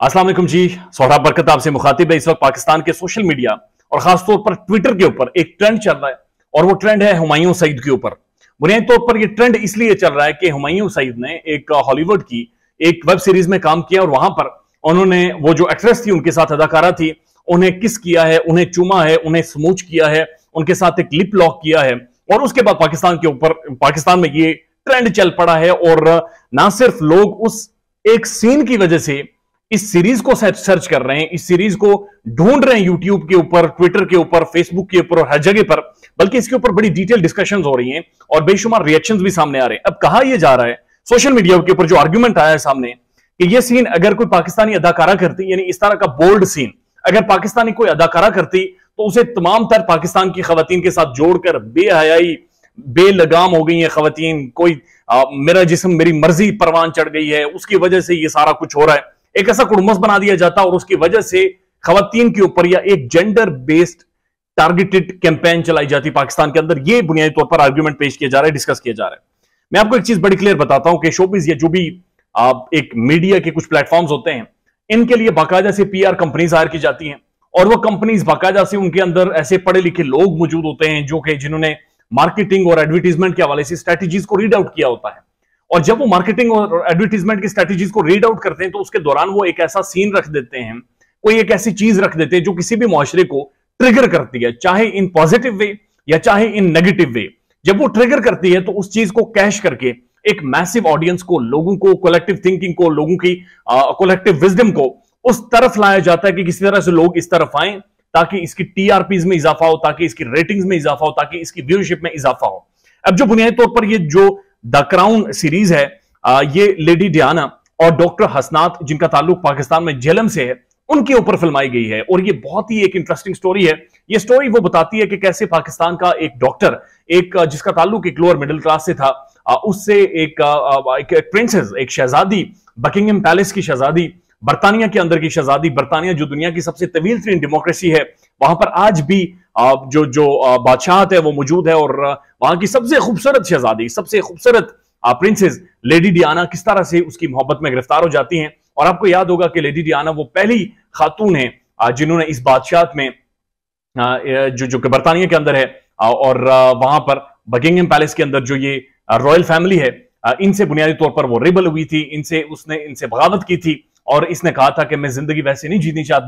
अस्सलाम वालेकुम जी। सोहराब बरकत आपसे मुखातिब है। इस वक्त पाकिस्तान के सोशल मीडिया और खासतौर पर ट्विटर के ऊपर एक ट्रेंड चल रहा है और वो ट्रेंड है हुमायूं सईद के ऊपर। बुनियादी तौर पर यह ट्रेंड इसलिए चल रहा है कि हुमायूं सईद ने एक हॉलीवुड की एक वेब सीरीज में काम किया और वहां पर उन्होंने वो जो एक्ट्रेस थी उनके साथ अदाकारा थी, उन्हें किस किया है, उन्हें चूमा है, उन्हें स्मूच किया है, उनके साथ एक लिप लॉक किया है और उसके बाद पाकिस्तान में ये ट्रेंड चल पड़ा है। और ना सिर्फ लोग उस एक सीन की वजह से इस सीरीज को सर्च कर रहे हैं, इस सीरीज को ढूंढ रहे हैं यूट्यूब के ऊपर, ट्विटर के ऊपर, फेसबुक के ऊपर और हर जगह पर, बल्कि इसके ऊपर बड़ी डिटेल डिस्कशंस हो रही हैं और बेशुमार रिएक्शंस भी सामने आ रहे हैं। अब कहा यह जा रहा है सोशल मीडिया के ऊपर, जो आर्गुमेंट आया है सामने कि यह सीन अगर कोई पाकिस्तानी अदाकारा करती, यानी इस तरह का बोल्ड सीन अगर पाकिस्तानी कोई अदाकारा करती तो उसे तमाम तर पाकिस्तान की खवातीन के साथ जोड़कर बेहयाई बेलगाम हो गई है खवातीन, कोई मेरा जिस्म मेरी मर्जी परवान चढ़ गई है, उसकी वजह से यह सारा कुछ हो रहा है, एक ऐसा कुड़मस बना दिया जाता और उसकी वजह से खवातीन के ऊपर या एक जेंडर बेस्ड टारगेटेड कैंपेन चलाई जाती पाकिस्तान के अंदर। यह बुनियादी तौर पर आर्गुमेंट पेश किया जा रहा है, डिस्कस किया जा रहा है। मैं आपको एक चीज बड़ी क्लियर बताता हूं कि शोबिज या जो भी एक मीडिया के कुछ प्लेटफॉर्म्स होते हैं, इनके लिए बाकायदा से पीआर कंपनीज हायर की जाती हैं और वो कंपनीज बाकायदा से उनके अंदर ऐसे पढ़े लिखे लोग मौजूद होते हैं जो कि जिन्होंने मार्केटिंग और एडवर्टीजमेंट के हवाले से स्ट्रेटेजीज को रीड आउट किया होता है। और जब वो मार्केटिंग और एडवर्टीजमेंट की स्ट्रेटेजीज को रीड आउट करते हैं तो उसके दौरान वो एक ऐसा सीन रख देते हैं, कोई एक ऐसी चीज रख देते हैं जो किसी भी मुआशरे को ट्रिगर करती है, चाहे इन पॉजिटिव वे या चाहे इन नेगेटिव वे। जब वो ट्रिगर करती है तो उस चीज को कैश करके एक मैसिव ऑडियंस को, लोगों को, कलेक्टिव थिंकिंग को, लोगों की कलेक्टिव विजडम को उस तरफ लाया जाता है कि किसी तरह से लोग इस तरफ आए ताकि इसकी टीआरपीज में इजाफा हो, ताकि इसकी रेटिंग्स में इजाफा हो, ताकि इसकी व्यूअरशिप में इजाफा हो। अब जो बुनियादी तौर पर ये जो द क्राउन सीरीज है, ये लेडी डियाना और डॉक्टर हसनात जिनका ताल्लुक पाकिस्तान में जेलम से है, उनके ऊपर फिल्माई गई है और ये बहुत ही एक इंटरेस्टिंग स्टोरी है। ये स्टोरी वो बताती है कि कैसे पाकिस्तान का एक डॉक्टर, एक जिसका ताल्लुक एक लोअर मिडिल क्लास से था, उससे एक प्रिंसेस, एक शहजादी, बकिंगम पैलेस की शहजादी, बर्तानिया के अंदर की शहजादी, बर्तानिया जो दुनिया की सबसे तवील तरीन डेमोक्रेसी है, वहां पर आज भी जो बादशाहत है वो मौजूद है और वहां की सबसे खूबसूरत शहजादी, सबसे खूबसूरत प्रिंसेस लेडी डियाना किस तरह से उसकी मोहब्बत में गिरफ्तार हो जाती हैं। और आपको याद होगा कि लेडी डियाना वो पहली खातून है जिन्होंने इस बादशाहत में जो बर्तानिया के अंदर है और वहां पर बकिंगम पैलेस के अंदर जो ये रॉयल फैमिली है, इनसे बुनियादी तौर पर वो रिबल हुई थी, उसने इनसे बगावत की थी और इसने कहा था कि मैं जिंदगी वैसे नहीं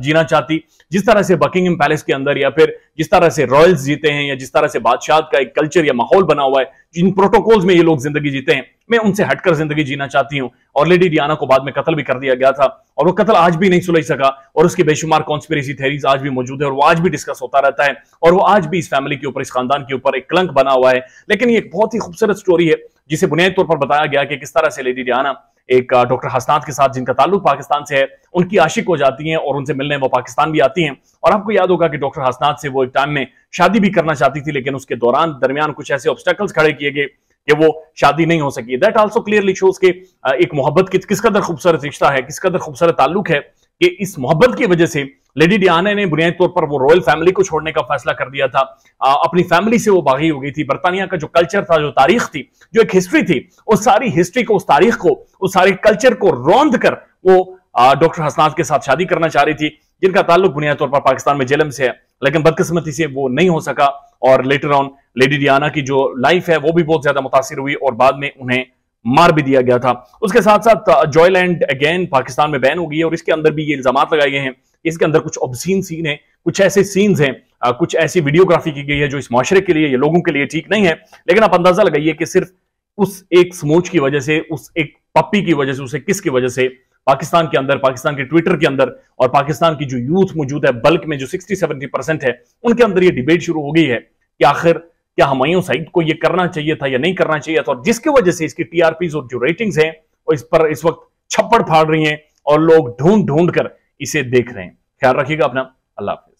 जीना चाहती जिस तरह से बकिंगम पैलेस के अंदर या फिर जिस तरह से रॉयल्स जीते हैं या जिस तरह से बादशाह का एक कल्चर या माहौल बना हुआ है, जिन प्रोटोकॉल्स में ये लोग जिंदगी जीते हैं, मैं उनसे हटकर जिंदगी जीना चाहती हूं। और लेडी डियाना को बाद में कत्ल भी कर दिया गया था और वो कत्ल आज भी नहीं सुलझ सका और उसकी बेशुमार कॉन्स्पिरेसी थ्योरीज आज भी मौजूद है और वो आज भी डिस्कस होता रहता है और वो आज भी इस फैमिली के ऊपर, इस खानदान के ऊपर एक कलंक बना हुआ है। लेकिन ये एक बहुत ही खूबसूरत स्टोरी है जिसे बुनियादी तौर पर बताया गया कि किस तरह से लेडी डियाना एक डॉक्टर हसनात के साथ जिनका ताल्लुक पाकिस्तान से है, उनकी आशिक हो जाती हैं और उनसे मिलने वो पाकिस्तान भी आती हैं। और आपको याद होगा कि डॉक्टर हसनात से वो एक टाइम में शादी भी करना चाहती थी, लेकिन उसके दरमियान कुछ ऐसे ऑब्स्टेकल्स खड़े किए गए कि वो शादी नहीं हो सकी। दैट आल्सो क्लियरली शोज के एक मोहब्बत की किस कदर खूबसूरत रिश्ता है, किस कदर खूबसूरत ताल्लुक है कि इस मोहब्बत की वजह से लेडी डियाना ने बुनियादी तौर पर वो रॉयल फैमिली को छोड़ने का फैसला कर दिया था। अपनी फैमिली से वो बागी हो गई थी। बर्तानिया का जो कल्चर था, जो तारीख थी, जो एक हिस्ट्री थी, उस सारी हिस्ट्री को, उस तारीख को, उस सारे कल्चर को रौंद कर वो डॉक्टर हसनात के साथ शादी करना चाह रही थी, जिनका ताल्लुक बुनियादी तौर पर पाकिस्तान में जेलम से है। लेकिन बदकिस्मती से वो नहीं हो सका और लेटर ऑन लेडी डियाना की जो लाइफ है वो भी बहुत ज्यादा मुतासिर हुई और बाद में उन्हें मार भी दिया गया था। उसके साथ साथ जॉयलैंड अगेन पाकिस्तान में बैन हो गई है और इसके अंदर भी ये इल्जामात लगाए गए हैं, इसके अंदर कुछ ऑब्सीन सीन है, कुछ ऐसे सीन्स हैं, कुछ ऐसी वीडियोग्राफी की गई है जो इस माशरे के लिए या लोगों के लिए ठीक नहीं है। लेकिन आप अंदाजा लगाइए कि सिर्फ उस एक स्मूच की वजह से, उस एक पप्पी की वजह से, उसे किस की वजह से पाकिस्तान के अंदर, पाकिस्तान के ट्विटर के अंदर और पाकिस्तान की जो यूथ मौजूद है बल्क में, जो 60-70% है, उनके अंदर ये डिबेट शुरू हो गई है कि आखिर क्या हुमायूं सईद को ये करना चाहिए था या नहीं करना चाहिए था, और जिसकी वजह से इसकी टीआरपीज और जो रेटिंग्स हैं वो इस पर इस वक्त छप्पड़ फाड़ रही हैं और लोग ढूंढ ढूंढ कर इसे देख रहे हैं। ख्याल रखिएगा अपना। अल्लाह हाफिज़।